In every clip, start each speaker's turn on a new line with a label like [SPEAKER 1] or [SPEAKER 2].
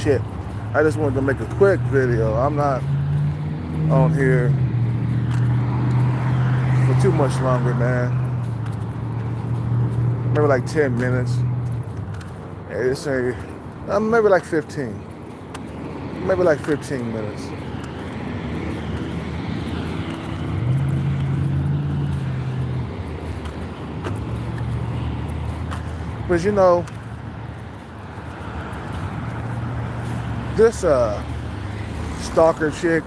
[SPEAKER 1] shit. I just wanted to make a quick video. I'm not on here for too much longer, man. Maybe like 10 minutes. It's maybe like 15. Maybe like 15 minutes. But you know, this stalker chick,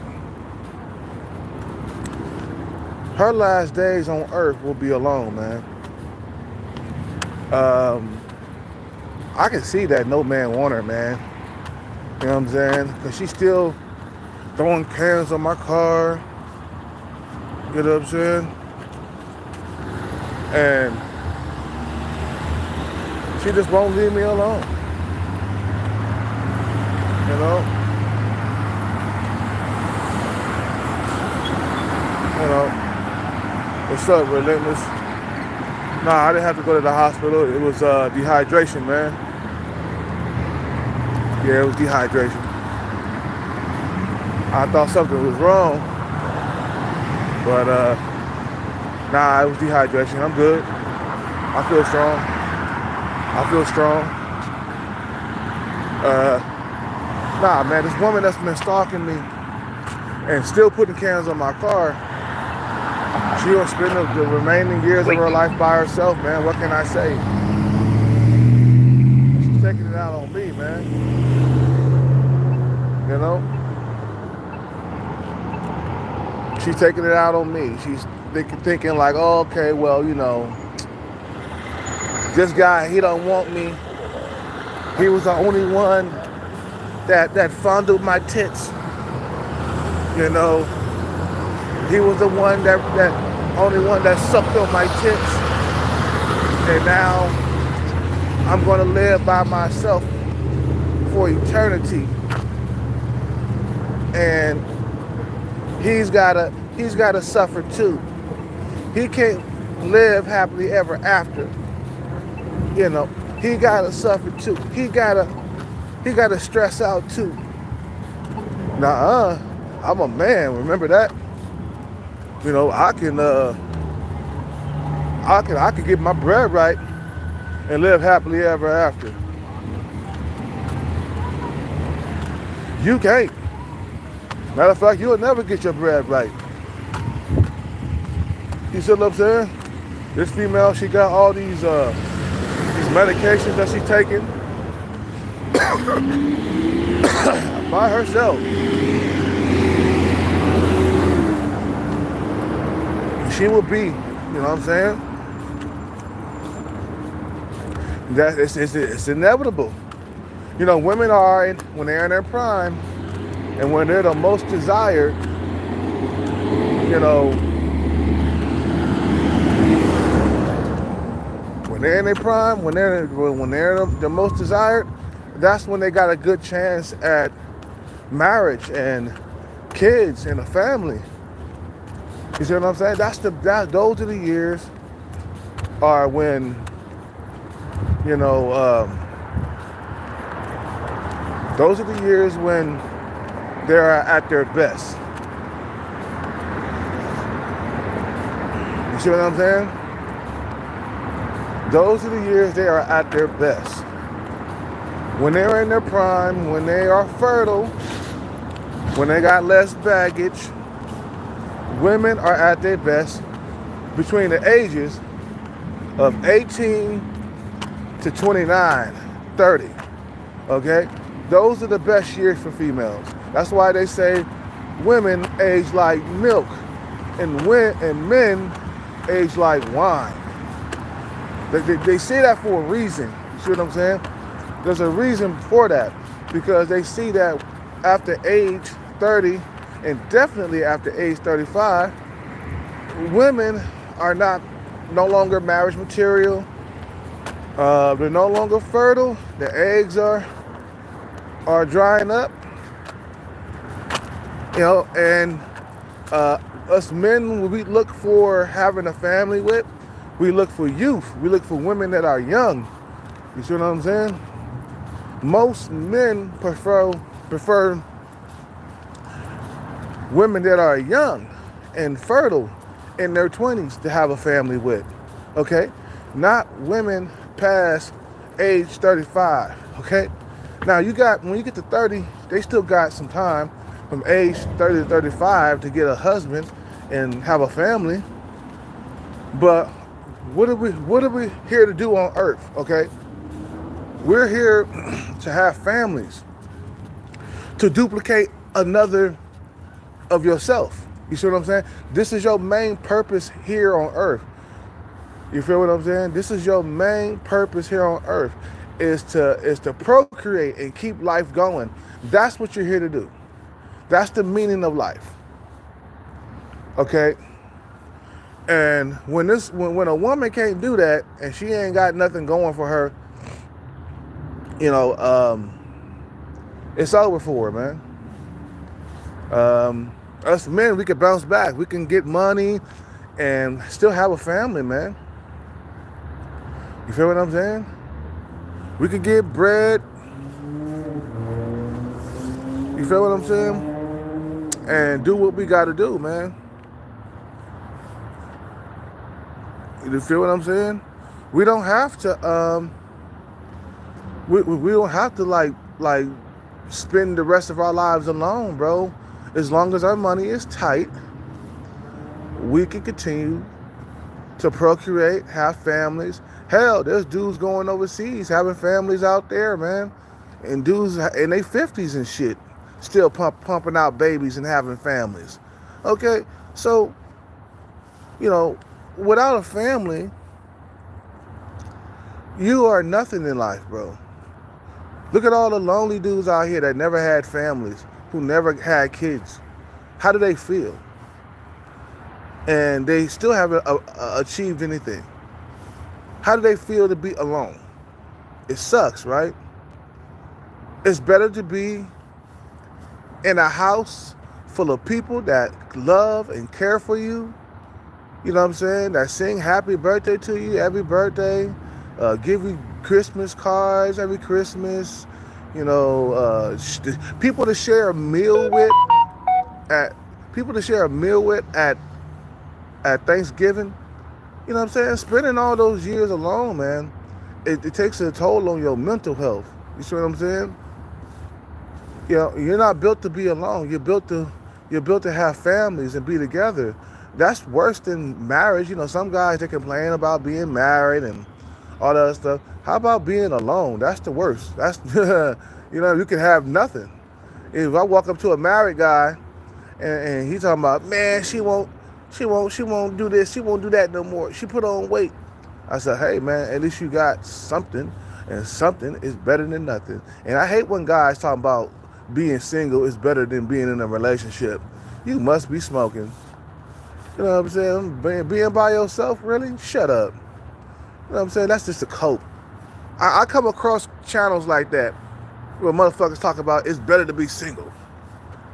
[SPEAKER 1] her last days on earth will be alone, man. I can see that no man want her, man. You know what I'm saying? Because she's still throwing cans on my car. You know what I'm saying? And she just won't leave me alone. You know? You know? What's up, Relentless? Nah, I didn't have to go to the hospital. It was dehydration, man. Yeah, it was dehydration. I thought something was wrong. But, nah, it was dehydration. I'm good. I feel strong. Nah, man, this woman that's been stalking me and still putting cans on my car, she'll spend the remaining years of her life by herself, man. What can I say? She's taking it out on me, man. You know? She's taking it out on me. She's thinking like, oh, okay, well, you know, this guy, he don't want me. He was the only one that fondled my tits. You know, he was the one that only one that sucked on my tits. And now I'm gonna live by myself for eternity. And he's gotta suffer too. He can't live happily ever after. You know, he gotta suffer too. He gotta stress out too. Nuh-uh. I'm a man, remember that? You know, I can get my bread right and live happily ever after. You can't. Matter of fact, you'll never get your bread right. You see what I'm saying? This female, she got all these medications that she's taking by herself. She will be, you know what I'm saying? That it's inevitable. You know, women are, when they're in their prime and when they're the most desired, you know, when they're in their prime, when they're the most desired, that's when they got a good chance at marriage and kids and a family. You see what I'm saying? Those are the years are when, you know, those are the years when they're at their best. You see what I'm saying? Those are the years they are at their best. When they're in their prime, when they are fertile, when they got less baggage, women are at their best between the ages of 18 to 29, 30, okay? Those are the best years for females. That's why they say women age like milk and men age like wine. They say that for a reason. You see what I'm saying? There's a reason for that, because they see that after age 30 and definitely after age 35, women are no longer marriage material. They're no longer fertile. The eggs are drying up. You know, and us men, when we look for having a family with, we look for youth. We look for women that are young. You see what I'm saying? Most men prefer women that are young and fertile in their 20s to have a family with. Okay? Not women past age 35. Okay? Now when you get to 30, they still got some time from age 30 to 35 to get a husband and have a family. But what are we here to do on earth? Okay? We're here to have families, to duplicate another of yourself. You see what I'm saying? This is your main purpose here on earth. You feel what I'm saying? This is your main purpose here on earth is to procreate and keep life going. That's what you're here to do. That's the meaning of life. Okay? And when a woman can't do that and she ain't got nothing going for her, it's over for her, man. Us men, we can bounce back. We can get money and still have a family, man. You feel what I'm saying? We could get bread. You feel what I'm saying? And do what we got to do, man. You feel what I'm saying? We don't have to. We don't have to like spend the rest of our lives alone, bro. As long as our money is tight, we can continue to procreate, have families. Hell, there's dudes going overseas having families out there, man. And dudes in their 50s and shit still pumping out babies and having families. Okay? So, without a family, you are nothing in life, bro. Look at all the lonely dudes out here that never had families, who never had kids. How do they feel? And they still haven't achieved anything. How do they feel to be alone? It sucks, right? It's better to be in a house full of people that love and care for you. You know what I'm saying? That sing happy birthday to you every birthday. Give you Christmas cards every Christmas. People to share a meal with at Thanksgiving. You know what I'm saying? Spending all those years alone, man, it takes a toll on your mental health. You see what I'm saying? You're not built to be alone. You're built to have families and be together. That's worse than marriage. Some guys, they complain about being married and all that other stuff. How about being alone? That's the worst. That's you can have nothing. If I walk up to a married guy and he's talking about, man, she won't do this, she won't do that no more. She put on weight. I said, hey man, at least you got something, and something is better than nothing. And I hate when guys talk about being single is better than being in a relationship. You must be smoking. You know what I'm saying? Being by yourself, really? Shut up. You know what I'm saying? That's just a cope. I come across channels like that where motherfuckers talk about it's better to be single.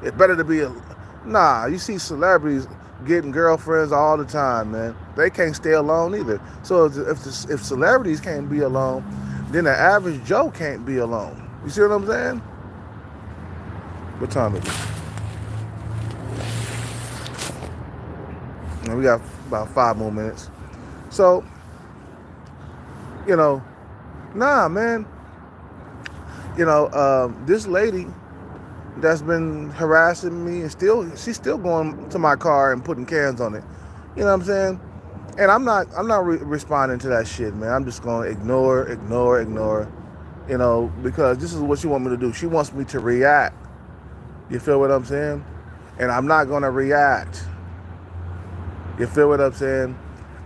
[SPEAKER 1] It's better to be Nah, you see celebrities getting girlfriends all the time, man. They can't stay alone either. So if celebrities can't be alone, then the average Joe can't be alone. You see what I'm saying? What time is it? And we got about 5 more minutes. So, nah, man. This lady that's been harassing me and she's still going to my car and putting cans on it. You know what I'm saying? And I'm not responding to that shit, man. I'm just going to ignore, because this is what she wants me to do. She wants me to react. You feel what I'm saying? And I'm not going to react. You feel what I'm saying?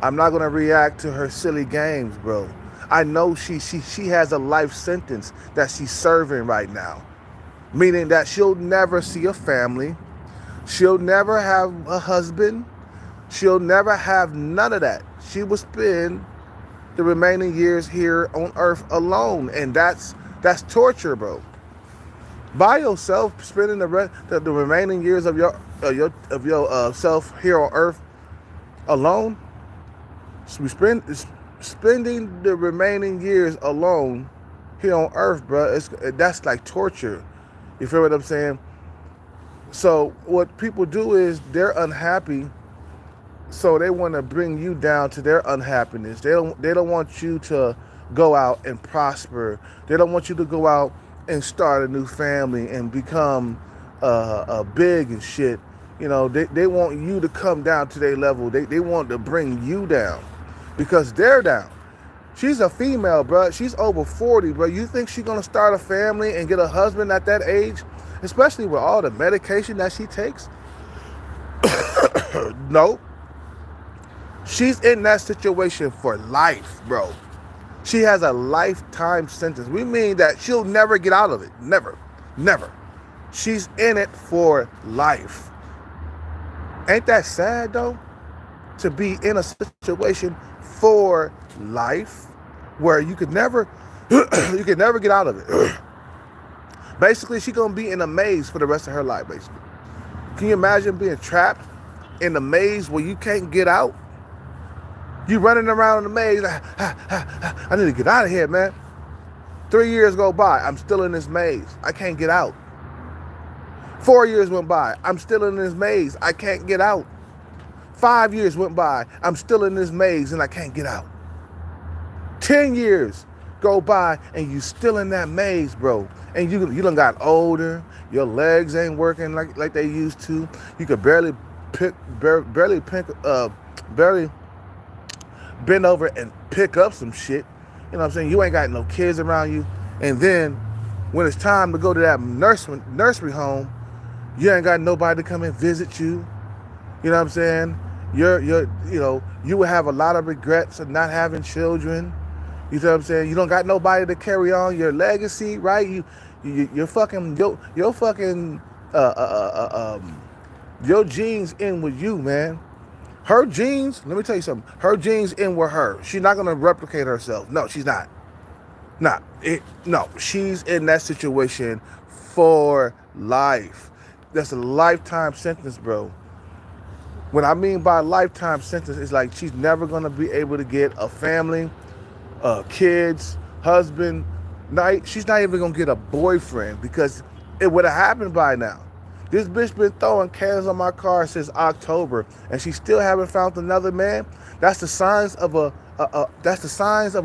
[SPEAKER 1] I'm not going to react to her silly games, bro. I know she has a life sentence that she's serving right now. Meaning that she'll never see a family. She'll never have a husband. She'll never have none of that. She will spend the remaining years here on earth alone. And that's torture, bro. By yourself, spending the remaining years of your self here on earth alone. So spending the remaining years alone here on earth, bro. That's like torture. You feel what I'm saying? So what people do is they're unhappy, so they want to bring you down to their unhappiness. They don't want you to go out and prosper. They don't want you to go out and start a new family and become big and shit. They want you to come down to their level. They want to bring you down because they're down. She's a female, bro. She's over 40, bro. You think she's gonna start a family and get a husband at that age, especially with all the medication that she takes? No. She's in that situation for life, bro. She has a lifetime sentence. We mean that she'll never get out of it. Never. Never. She's in it for life. Ain't that sad, though? To be in a situation for life where you could never get out of it. Basically, she's going to be in a maze for the rest of her life, basically. Can you imagine being trapped in a maze where you can't get out? You running around in the maze, like, I need to get out of here, man. 3 years go by, I'm still in this maze. I can't get out. 4 years went by, I'm still in this maze. I can't get out. 5 years went by, I'm still in this maze and I can't get out. 10 years go by and you still in that maze, bro. And you done got older. Your legs ain't working like they used to. You could barely bend over and pick up some shit. You know what I'm saying? You ain't got no kids around you. And then when it's time to go to that nursery home, you ain't got nobody to come and visit you. You know what I'm saying? You will have a lot of regrets of not having children. You know what I'm saying? You don't got nobody to carry on your legacy, right? Your genes in with you, man. Her genes, let me tell you something. Her genes in with her. She's not gonna replicate herself. No, she's not. No, she's in that situation for life. That's a lifetime sentence, bro. What I mean by lifetime sentence is like she's never gonna be able to get a family, kids, husband. She's not even gonna get a boyfriend because it would have happened by now. This bitch been throwing cans on my car since October, and she still haven't found another man. That's the signs of a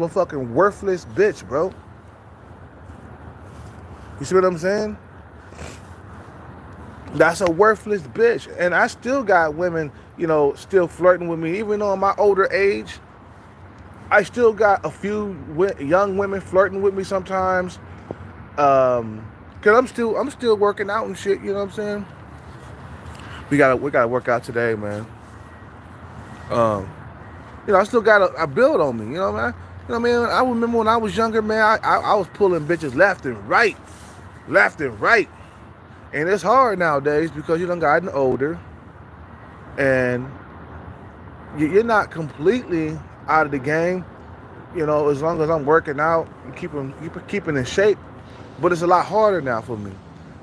[SPEAKER 1] fucking worthless bitch, bro. You see what I'm saying? That's a worthless bitch. And I still got women, still flirting with me, even though in my older age. I still got a few young women flirting with me sometimes. Cause I'm still working out and shit. You know what I'm saying? We gotta work out today, man. I still got a build on me. You know, man. You know what I mean? I remember when I was younger, man. I was pulling bitches left and right, and it's hard nowadays because you done gotten older, and you're not completely out of the game. As long as I'm working out and keeping in shape. But it's a lot harder now for me.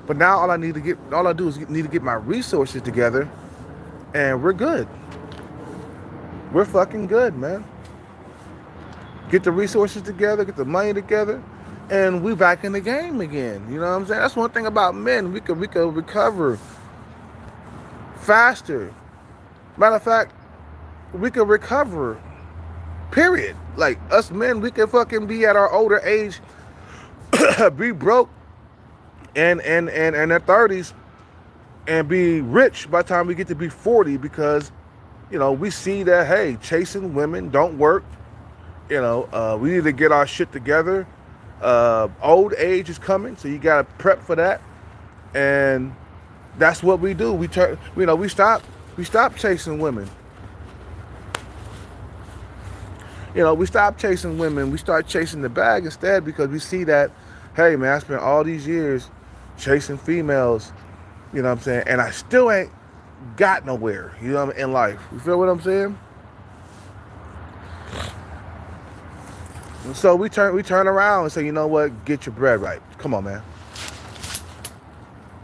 [SPEAKER 1] But now all I do is need to get my resources together, and we're good. We're fucking good, man. Get the resources together, get the money together, and we back in the game again. You know what I'm saying? That's one thing about men. We could recover faster. Matter of fact, we could recover. Period. Like us men, we can fucking be at our older age. Be broke and in their 30s and be rich by the time we get to be 40 because we see that, hey, chasing women don't work. We need to get our shit together. Old age is coming, so you gotta prep for that. And that's what we do. We stop chasing women. We stop chasing women. We start chasing the bag instead because we see that, hey, man, I spent all these years chasing females, you know what I'm saying? And I still ain't got nowhere, in life. You feel what I'm saying? And so we turn around and say, you know what? Get your bread right. Come on, man.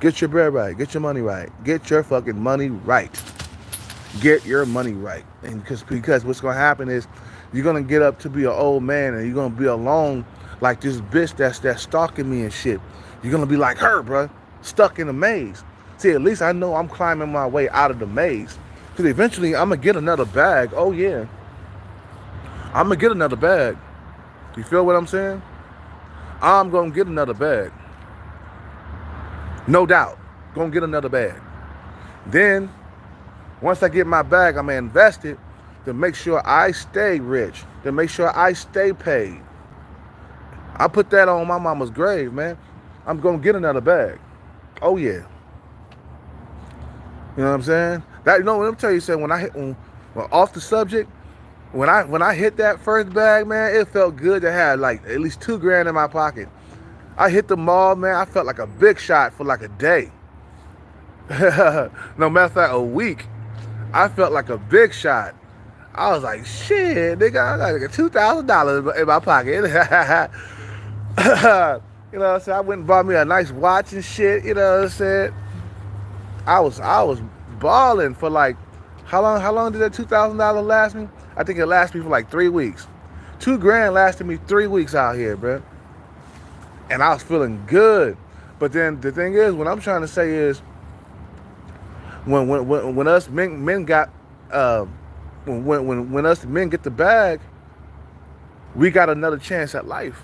[SPEAKER 1] Get your bread right. Get your money right. Get your fucking money right. Get your money right. And because what's going to happen is, you're going to get up to be an old man and you're going to be alone Like this bitch that's stalking me and shit. You're gonna be like her, bruh, stuck in a maze. See, at least I know I'm climbing my way out of the maze. Cause eventually I'm gonna get another bag. Oh yeah, I'm gonna get another bag. You feel what I'm saying? I'm gonna get another bag. No doubt. Gonna get another bag. Then, once I get my bag, I'm gonna invest it to make sure I stay rich, to make sure I stay paid. I put that on my mama's grave, man. I'm gonna get another bag. Oh yeah. You know what I'm saying? That, you know, let me tell you something. When off the subject, when I hit that first bag, man, it felt good to have like at least $2 grand in my pocket. I hit the mall, man. I felt like a big shot for like a day. No matter of fact, a week. I felt like a big shot. I was like, shit, nigga, I got like $2,000 in my pocket. You know what I'm saying? I went and bought me a nice watch and shit. You know what I'm saying? I was balling for like, how long did that $2,000 last me? I think it lasted me for like 3 weeks. $2 grand lasted me 3 weeks out here, bro. And I was feeling good. But then the thing is, what I'm trying to say is, when us men got when us men get the bag, we got another chance at life.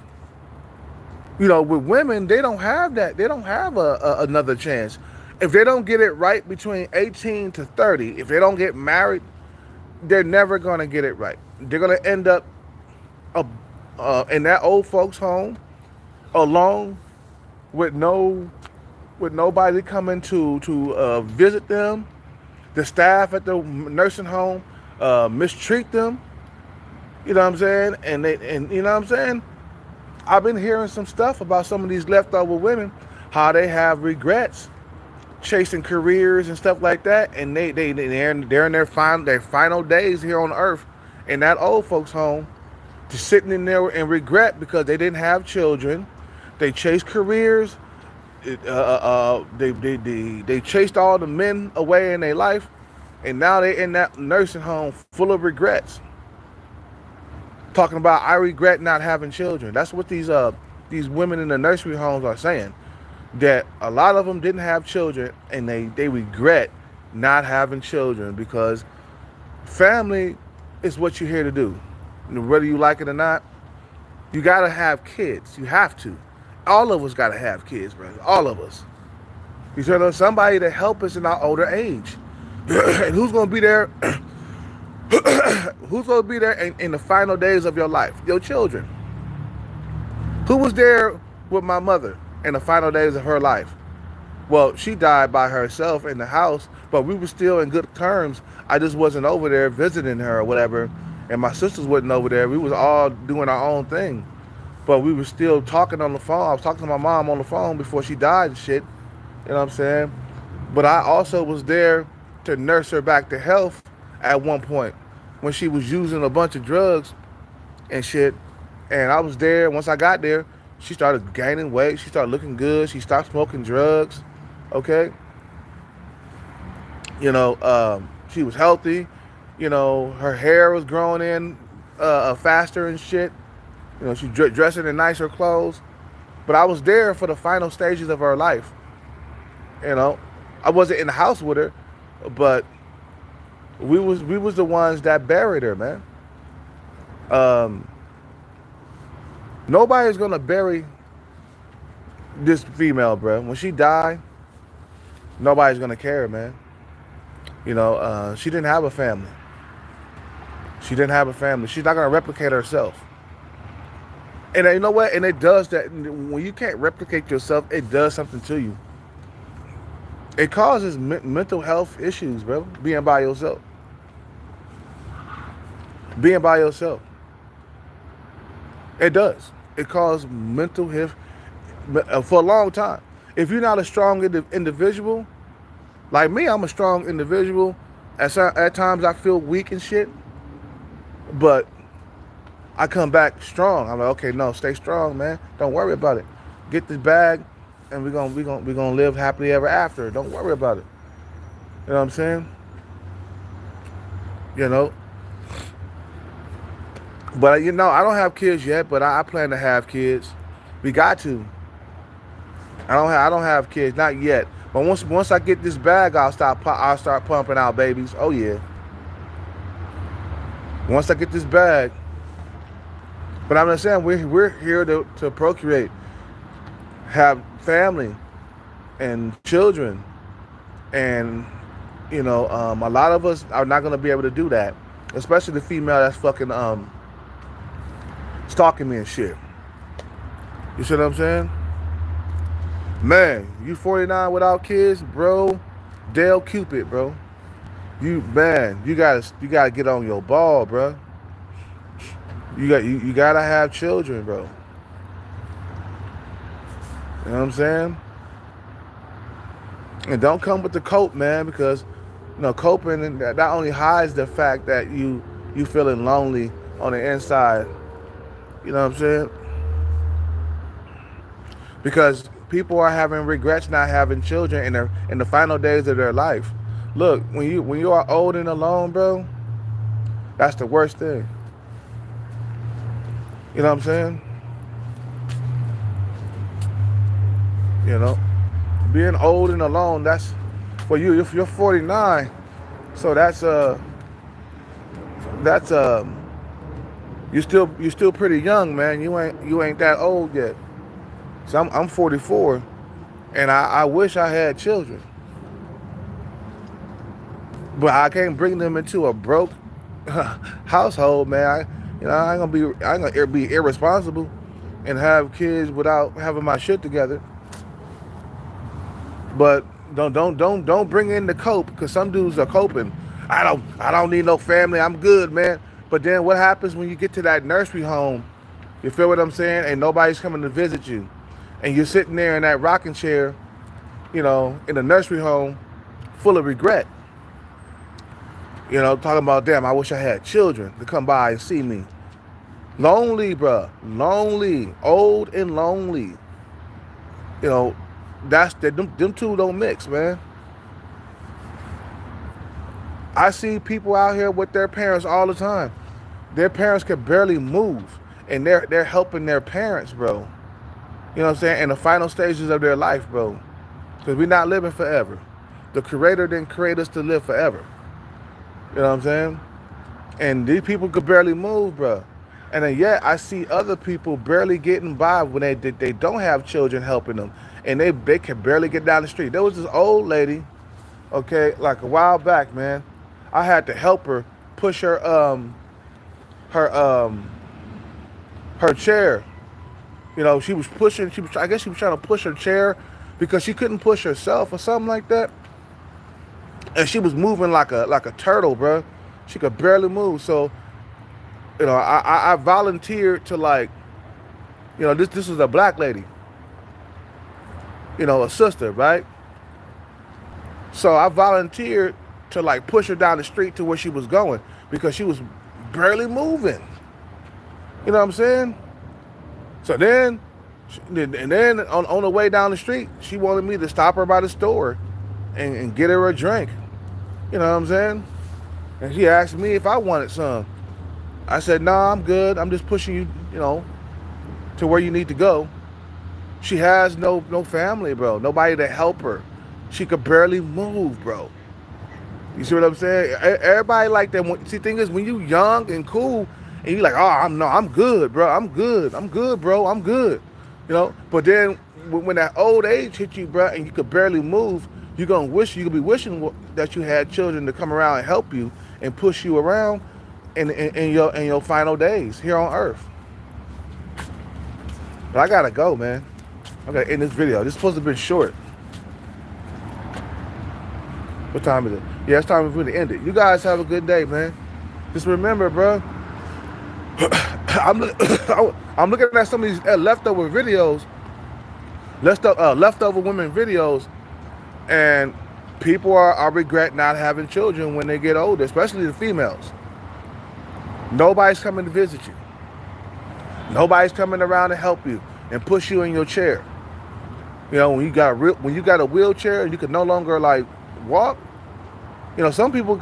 [SPEAKER 1] You know, with women, they don't have that. They don't have another chance. If they don't get it right between 18 to 30, if they don't get married, they're never gonna get it right. They're gonna end up in that old folks' home, alone, with nobody coming to visit them. The staff at the nursing home mistreat them. You know what I'm saying? And you know what I'm saying? I've been hearing some stuff about some of these leftover women, how they have regrets chasing careers and stuff like that, and they're in their final days here on earth in that old folks home, just sitting in there in regret because they didn't have children. They chased careers. They chased all the men away in their life, and now they're in that nursing home full of regrets. Talking about, I regret not having children. That's what these women in the nursery homes are saying. That a lot of them didn't have children, and they regret not having children because family is what you're here to do. Whether you like it or not, you gotta have kids. You have to. All of us gotta have kids, brother. All of us. You know, somebody to help us in our older age. And who's gonna be there? Who's gonna be there in the final days of your life? Your children. Who was there with my mother in the final days of her life? Well, she died by herself in the house, but we were still in good terms. I just wasn't over there visiting her or whatever, and my sisters wasn't over there. We was all doing our own thing, but we were still talking on the phone. I was talking to my mom on the phone before she died and shit. You know what I'm saying? But I also was there to nurse her back to health at one point when she was using a bunch of drugs and shit. And I was there. Once I got there, she started gaining weight. She started looking good. She stopped smoking drugs. Okay. You know, she was healthy. You know, her hair was growing in faster and shit. You know, she dressing in nicer clothes. But I was there for the final stages of her life. You know, I wasn't in the house with her, but we was the ones that buried her, man. Nobody's gonna bury this female, bro. When she died, nobody's gonna care, man. You know, she didn't have a family. She didn't have a family. She's not gonna replicate herself. And you know what? And it does that. When you can't replicate yourself, it does something to you. It causes mental health issues, bro. Being by yourself. Being by yourself. It does. It causes mental health for a long time. If you're not a strong individual, like me, I'm a strong individual. At times I feel weak and shit, but I come back strong. I'm like, okay, no, stay strong, man. Don't worry about it. Get this bag, and we're gonna live happily ever after. Don't worry about it. You know what I'm saying? You know. But you know, I don't have kids yet, but I plan to have kids. We got to. I don't have kids, not yet. But once I get this bag, I'll start pumping out babies. Oh yeah. Once I get this bag. But I'm just saying we're here to procreate, have family and children, and a lot of us are not gonna be able to do that, especially the female that's fucking stalking me and shit. You see what I'm saying? Man, you 49 without kids, bro. Dale Cupid, bro. You gotta get on your ball, bro. You gotta have children, bro. You know what I'm saying? And don't come with the cope, man, because coping that only hides the fact that you feeling lonely on the inside. You know what I'm saying? Because people are having regrets not having children in the final days of their life. Look, when you are old and alone, bro, that's the worst thing. You know what I'm saying? You know, being old and alone, that's for you. If you're 49, so that's you're still pretty young, man. You ain't that old yet. So I'm 44, and I wish I had children, but I can't bring them into a broke household, man. I ain't gonna be irresponsible and have kids without having my shit together. But don't bring in the cope, because some dudes are coping. I don't need no family. I'm good, man. But then what happens when you get to that nursery home? You feel what I'm saying? And nobody's coming to visit you, and you're sitting there in that rocking chair, in a nursery home, full of regret. Talking about, damn, I wish I had children to come by and see me. Lonely, bruh. Lonely. Old and lonely. Them two don't mix, man. I see people out here with their parents all the time. Their parents can barely move, and they're helping their parents, bro. You know what I'm saying? In the final stages of their life, bro. Because we're not living forever. The Creator didn't create us to live forever. You know what I'm saying? And these people could barely move, bro. And then yet I see other people barely getting by when they don't have children helping them, and they can barely get down the street. There was this old lady, okay, like a while back, man. I had to help her push her chair. I guess she was trying to push her chair because she couldn't push herself or something like that. And she was moving like a turtle, bro. She could barely move. So, I volunteered to, like, this was a black lady, a sister, right? So I volunteered to, like, push her down the street to where she was going because she was barely moving. You know what I'm saying? So then on the way down the street, she wanted me to stop her by the store and get her a drink. You know what I'm saying? And she asked me if I wanted some. I said, nah, I'm good. I'm just pushing you, to where you need to go. She has no family, bro. Nobody to help her. She could barely move, bro. You see what I'm saying? Everybody like that. See, the thing is, when you young and cool, and you like, oh, I'm good, bro. I'm good, bro. I'm good. But then when that old age hit you, bro, and you could barely move, you could be wishing that you had children to come around and help you and push you around in your final days here on Earth. But I gotta go, man. I gotta end this video. This is supposed to be short. What time is it? Yeah, it's time for me to end it. You guys have a good day, man. Just remember, bro. I'm looking at some of these leftover videos, leftover women videos, and people are regret not having children when they get older, especially the females. Nobody's coming to visit you. Nobody's coming around to help you and push you in your chair. When you got a wheelchair and you can no longer, like, walk. Some people,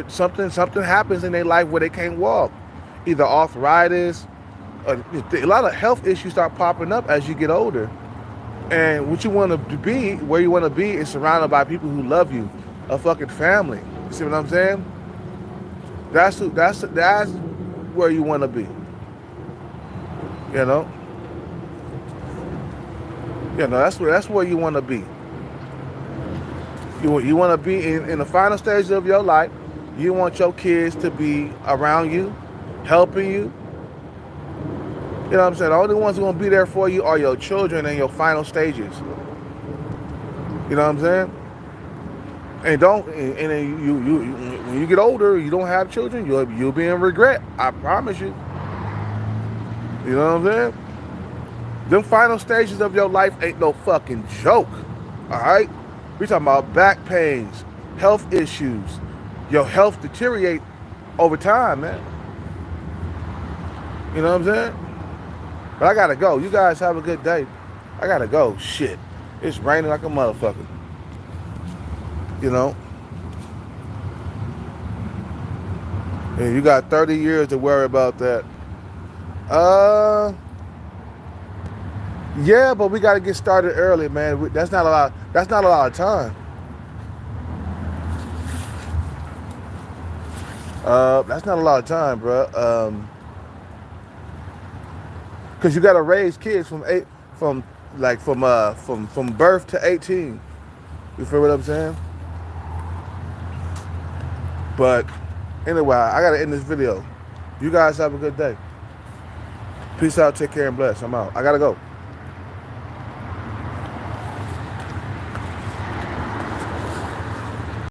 [SPEAKER 1] something happens in their life where they can't walk, either arthritis, a lot of health issues start popping up as you get older. And what you want to be, where you want to be, is surrounded by people who love you, a fucking family. You see what I'm saying? That's where you want to be. You know. That's where you want to be. You want to be in the final stages of your life. You want your kids to be around you, helping you. You know what I'm saying? The only ones who are going to be there for you are your children in your final stages. You know what I'm saying? And then you when you get older, you don't have children, you'll be in regret. I promise you. You know what I'm saying? Them final stages of your life ain't no fucking joke. Alright? We talking about back pains, health issues. Your health deteriorate over time, man. You know what I'm saying? But I gotta go. You guys have a good day. I gotta go. Shit. It's raining like a motherfucker. You know? And you got 30 years to worry about that. Yeah, but we gotta get started early, man. That's not a lot of time. That's not a lot of time, bro. Cause you gotta raise kids from birth to 18. You feel what I'm saying? But anyway, I gotta end this video. You guys have a good day. Peace out, take care, and bless. I'm out. I gotta go.